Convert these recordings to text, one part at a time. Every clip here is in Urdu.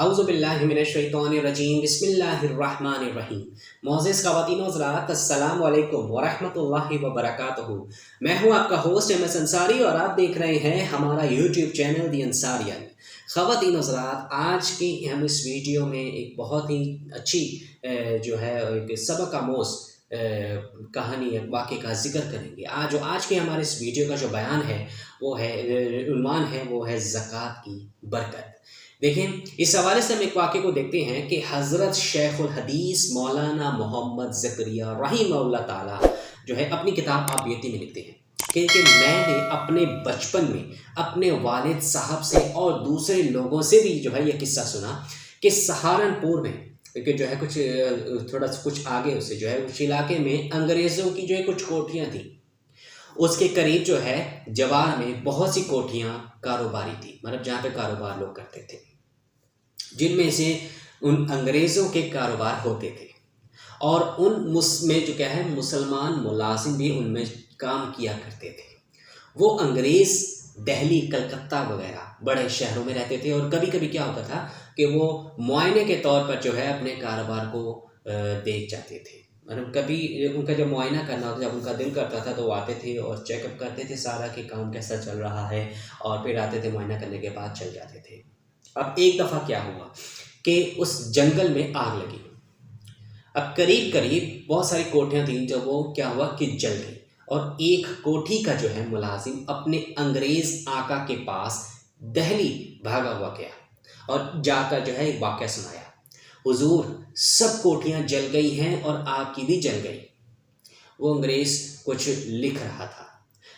اعوذ باللہ من الشیطان الرجیم بسم اللہ الرحمن الرحیم۔ معزز خواتین و حضرات، السلام علیکم ورحمۃ اللہ وبرکاتہ۔ میں ہوں آپ کا ہوسٹ ایم ایس انصاری اور آپ دیکھ رہے ہیں ہمارا یوٹیوب چینل دی انصاریہ۔ خواتین و حضرات، آج کی ہم اس ویڈیو میں ایک بہت ہی اچھی ایک سبق آموز کہانی واقعے کا ذکر کریں گے۔ آج کے ہمارے اس ویڈیو کا جو بیان ہے وہ ہے عنوان ہے وہ ہے زکوٰۃ کی برکت۔ دیکھیں، اس حوالے سے ہم ایک واقعے کو دیکھتے ہیں کہ حضرت شیخ الحدیث مولانا محمد زکریا رحمہ اللہ تعالیٰ جو ہے اپنی کتاب آبیتی میں لکھتے ہیں کہ میں نے اپنے بچپن میں اپنے والد صاحب سے اور دوسرے لوگوں سے بھی یہ قصہ سنا کہ سہارنپور میں کہ کچھ آگے اسے اس علاقے میں انگریزوں کی کچھ کوٹھیاں تھیں۔ اس کے قریب جوار میں بہت سی کوٹھیاں کاروباری تھی، مطلب جہاں پہ کاروبار لوگ کرتے تھے، جن میں سے ان انگریزوں کے کاروبار ہوتے تھے اور ان میں مسلمان ملازم بھی ان میں کام کیا کرتے تھے۔ وہ انگریز دہلی، کلکتہ وغیرہ بڑے شہروں میں رہتے تھے اور کبھی کبھی کیا ہوتا تھا کہ وہ معائنے کے طور پر اپنے کاروبار کو دیکھ جاتے تھے، مطلب کبھی ان کا جب معائنہ کرنا ہوتا، جب ان کا دل کرتا تھا تو وہ آتے تھے اور چیک اپ کرتے تھے سارا کہ کام کیسا چل رہا ہے، اور پھر آتے تھے، معائنہ کرنے کے بعد چل جاتے تھے۔ اب ایک دفعہ کیا ہوا کہ اس جنگل میں آگ لگی۔ اب قریب بہت ساری کوٹھیاں تھیں، جب وہ کیا ہوا کہ جل گئی، اور ایک کوٹھی کا ملازم اپنے انگریز آقا کے پاس دہلی بھاگا ہوا گیا اور جا کر ایک واقعہ سنایا، حضور سب کوٹھیاں جل گئی ہیں اور آگ کی بھی جل گئی۔ وہ انگریز کچھ لکھ رہا تھا۔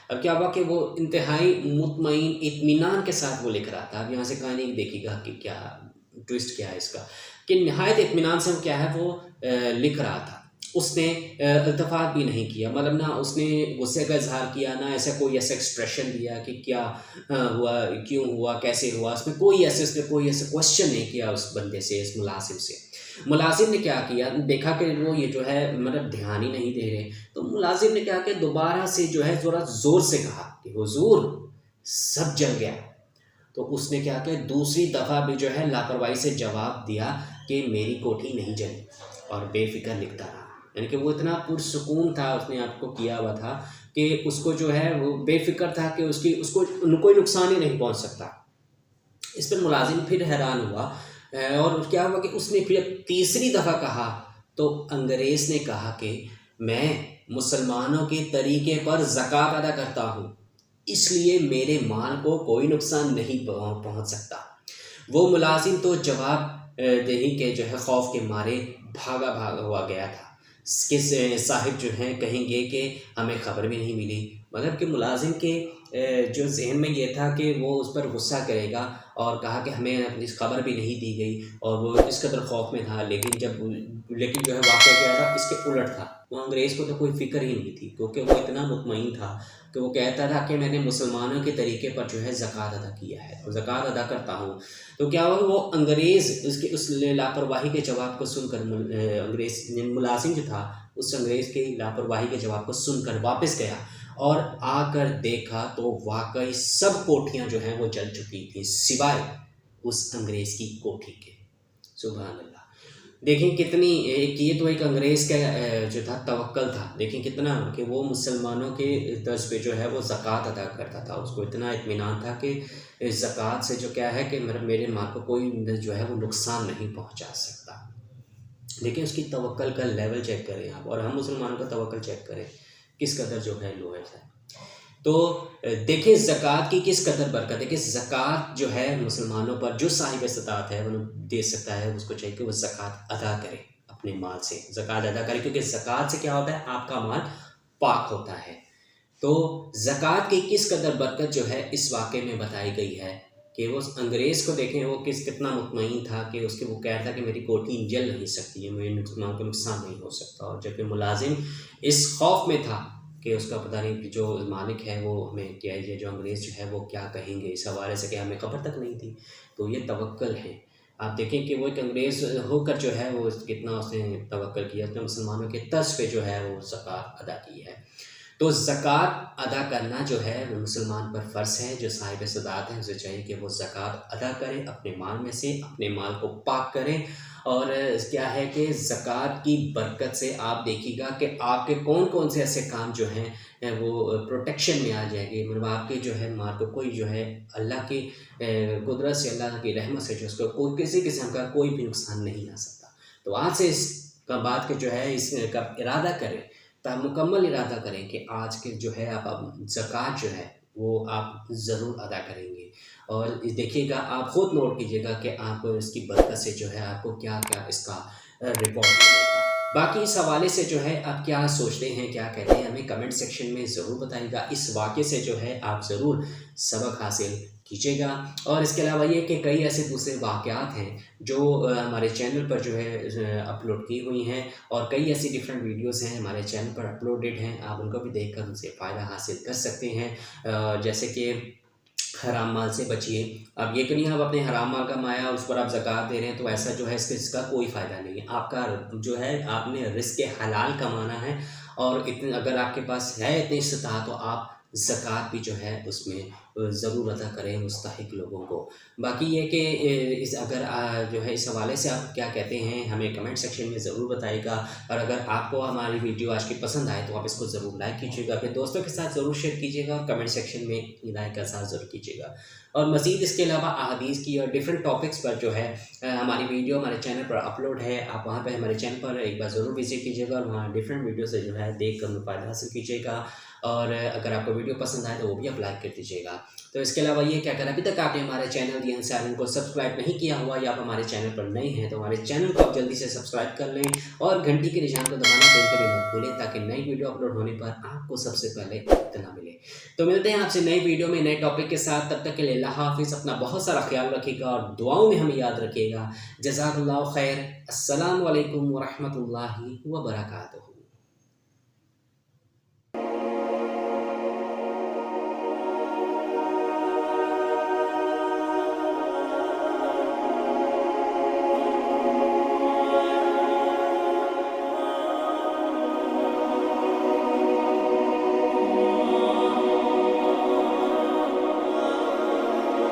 اب کیا ہوا کہ وہ انتہائی مطمئن اطمینان کے ساتھ وہ لکھ رہا تھا۔ اب یہاں سے کہانی دیکھیے گا کہ کیا ٹوسٹ کیا ہے اس کا، کہ نہایت اطمینان سے وہ لکھ رہا تھا۔ اس نے التفات بھی نہیں کیا، مطلب نہ اس نے غصے کا اظہار کیا، نہ کوئی ایسا ایکسپریشن دیا کہ کیا ہوا، کیوں ہوا، کیسے ہوا۔ اس میں کوئی ایسا کوشچن نہیں کیا اس بندے سے، اس ملازم سے۔ ملازم نے کیا کیا، دیکھا کہ وہ مطلب دھیان ہی نہیں دے رہے، تو ملازم نے کیا کہ دوبارہ سے ذرا زور سے کہا کہ حضور سب جل گیا۔ تو اس نے کیا کہ دوسری دفعہ بھی لاپرواہی سے جواب دیا کہ میری کوٹھی نہیں جلی، اور بے فکر لکھتا رہا۔ یعنی کہ وہ اتنا پرسکون تھا، اس نے آپ کو کیا ہوا تھا کہ اس کو وہ بے فکر تھا کہ اس کو کوئی نقصان ہی نہیں پہنچ سکتا۔ اس پر ملازم پھر حیران ہوا، اور کیا ہوا کہ اس نے پھر تیسری دفعہ کہا تو انگریز نے کہا کہ میں مسلمانوں کے طریقے پر زکوٰۃ ادا کرتا ہوں، اس لیے میرے مال کو کوئی نقصان نہیں پہنچ سکتا۔ وہ ملازم تو جواب دہی کے خوف کے مارے بھاگا ہوا گیا تھا کہ صاحب کہیں گے کہ ہمیں خبر بھی نہیں ملی، مطلب کہ ملازم کے ذہن میں یہ تھا کہ وہ اس پر غصہ کرے گا، اور کہا کہ ہمیں اپنی خبر بھی نہیں دی گئی، اور وہ اس قدر خوف میں تھا۔ لیکن واقعہ کیا تھا، اس کے الٹ تھا۔ وہ انگریز کو تو کوئی فکر ہی نہیں تھی، کیونکہ وہ اتنا مطمئن تھا کہ وہ کہتا تھا کہ میں نے مسلمانوں کے طریقے پر زکوٰۃ ادا کیا ہے اور زکوٰۃ ادا کرتا ہوں۔ تو کیا ہوا، وہ انگریز اس لاپرواہی کے جواب کو سن کر انگریز ملازم تھا، اس انگریز کے لاپرواہی کے جواب کو سن کر واپس گیا، اور آ کر دیکھا تو واقعی سب کوٹھیاں وہ جل چکی تھیں سوائے اس انگریز کی کوٹھی کے۔ سبحان اللہ! دیکھیں کتنی یہ تو ایک انگریز کا تھا توکل تھا، دیکھیں کتنا کہ وہ مسلمانوں کے طرز پہ وہ زکوٰۃ ادا کرتا تھا۔ اس کو اتنا اطمینان تھا کہ زکوٰۃ سے کیا ہے کہ میرے مال کو کوئی وہ نقصان نہیں پہنچا سکتا۔ دیکھیں اس کی توکل کا لیول چیک کریں آپ، اور ہم مسلمانوں کا توکل چیک کریں کس قدر لو ہے۔ تو دیکھیں زکوٰۃ کی کس قدر برکت ہے، کہ زکوٰۃ مسلمانوں پر جو صاحب استطاعت ہے وہ دے سکتا ہے، اس کو چاہیے کہ وہ زکوٰۃ ادا کرے، اپنے مال سے زکوٰۃ ادا کرے، کیونکہ زکوٰۃ سے کیا ہوتا ہے، آپ کا مال پاک ہوتا ہے۔ تو زکوٰۃ کی کس قدر برکت اس واقعے میں بتائی گئی ہے کہ وہ انگریز کو دیکھیں وہ کتنا مطمئن تھا کہ وہ کہہ رہا تھا کہ میری کوٹھی جل نہیں سکتی ہے، میرے مال کو نقصان نہیں ہو سکتا، اور جبکہ ملازم اس خوف میں تھا کہ اس کا پتہ نہیں جو مالک ہے وہ ہمیں کیا جو انگریز وہ کیا کہیں گے، اس حوالے سے کہ ہمیں خبر تک نہیں تھی۔ تو یہ توکل ہے۔ آپ دیکھیں کہ وہ ایک انگریز ہو کر وہ کتنا اس نے توکل کیا، اس نے مسلمانوں کے طرز پہ وہ زکوٰۃ ادا کی ہے۔ تو زکوٰۃ ادا کرنا جو ہے وہ مسلمان پر فرض ہے، جو صاحب استطاعت ہیں اسے چاہیے کہ وہ زکوٰۃ ادا کرے، اپنے مال میں سے اپنے مال کو پاک کریں۔ اور کیا ہے کہ زکوٰۃ کی برکت سے آپ دیکھیے گا کہ آپ کے کون کون سے ایسے کام جو ہیں وہ پروٹیکشن میں آ جائیں گے، مطلب آپ کے جو ہے مال کو کوئی جو ہے اللہ کی قدرت سے، اللہ کی رحمت سے جو اس کو کوئی کسی قسم کا کوئی بھی نقصان نہیں آ سکتا۔ تو آج سے اس کا بات کے جو ہے اس کا ارادہ کریں، مکمل ارادہ کریں کہ آج کے جو ہے آپ زکوٰۃ جو ہے وہ آپ ضرور ادا کریں گے۔ اور دیکھیے گا، آپ خود نوٹ کیجیے گا کہ آپ اس کی برکت سے جو ہے آپ کو کیا کیا اس کا رپورٹ ملے گا۔ باقی اس حوالے سے جو ہے آپ کیا سوچتے ہیں، کیا کہتے ہیں، ہمیں کمنٹ سیکشن میں ضرور بتائیے گا۔ اس واقعے سے جو ہے آپ ضرور سبق حاصل کیجیے گا۔ اور اس کے علاوہ یہ کہ کئی ایسے دوسرے واقعات ہیں جو ہمارے چینل پر جو ہے اپلوڈ کی ہوئی ہیں، اور کئی ایسی ڈفرینٹ ویڈیوز ہیں ہمارے چینل پر اپلوڈڈ ہیں، آپ ان کو بھی دیکھ کر ان سے فائدہ حاصل کر سکتے ہیں۔ جیسے کہ حرام مال سے بچیے۔ اب یہ کہ نہیں آپ اپنے حرام مال کمایا اس پر آپ زکوٰۃ دے رہے ہیں تو ایسا جو ہے اس کا کوئی فائدہ نہیں ہے۔ آپ کا جو ہے آپ نے رزق حلال کمانا ہے، اور اگر آپ کے پاس ہے اتنی استطاعت تو آپ زکوٰۃ بھی جو ہے اس میں ضرور ادا کریں مستحق لوگوں کو۔ باقی یہ کہ اگر جو ہے اس حوالے سے آپ کیا کہتے ہیں ہمیں کمنٹ سیکشن میں ضرور بتائے گا۔ اور اگر آپ کو ہماری ویڈیو آج کی پسند آئے تو آپ اس کو ضرور لائک کیجیے گا، اپنے دوستوں کے ساتھ ضرور شیئر کیجیے گا، اور کمنٹ سیکشن میں لائک کا ساتھ ضرور کیجیے گا۔ اور مزید اس کے علاوہ احادیث کی اور ڈفرینٹ ٹاپکس پر جو ہے ہماری ویڈیو ہمارے چینل پر اپلوڈ ہے، آپ وہاں پہ ہمارے چینل پر ایک بار ضرور وزٹ کیجیے گا، اور وہاں ڈفرینٹ ویڈیو سے جو ہے دیکھ کر فائدہ حاصل کیجیے گا۔ اور اگر آپ کو ویڈیو پسند آئے تو وہ بھی آپ لائک کر دیجیے گا۔ تو اس کے علاوہ یہ کہ اگر ابھی تک آپ نے ہمارے چینل دی انصار کو سبسکرائب نہیں کیا ہوا، یا آپ ہمارے چینل پر نئے ہیں تو ہمارے چینل کو آپ جلدی سے سبسکرائب کر لیں، اور گھنٹی کے نشان کو دبانا بالکل بھی مت بھولیں، تاکہ نئی ویڈیو اپلوڈ ہونے پر آپ کو سب سے پہلے اطلاع ملے۔ تو ملتے ہیں آپ سے نئی ویڈیو میں نئے ٹاپک کے ساتھ، تب تک کے لیے اللہ حافظ، اپنا بہت سارا خیال رکھیے گا اور دعاؤں میں ہمیں یاد رکھیے گا۔ جزاک اللہ خیر۔ السلام علیکم ورحمۃ اللہ وبرکاتہ۔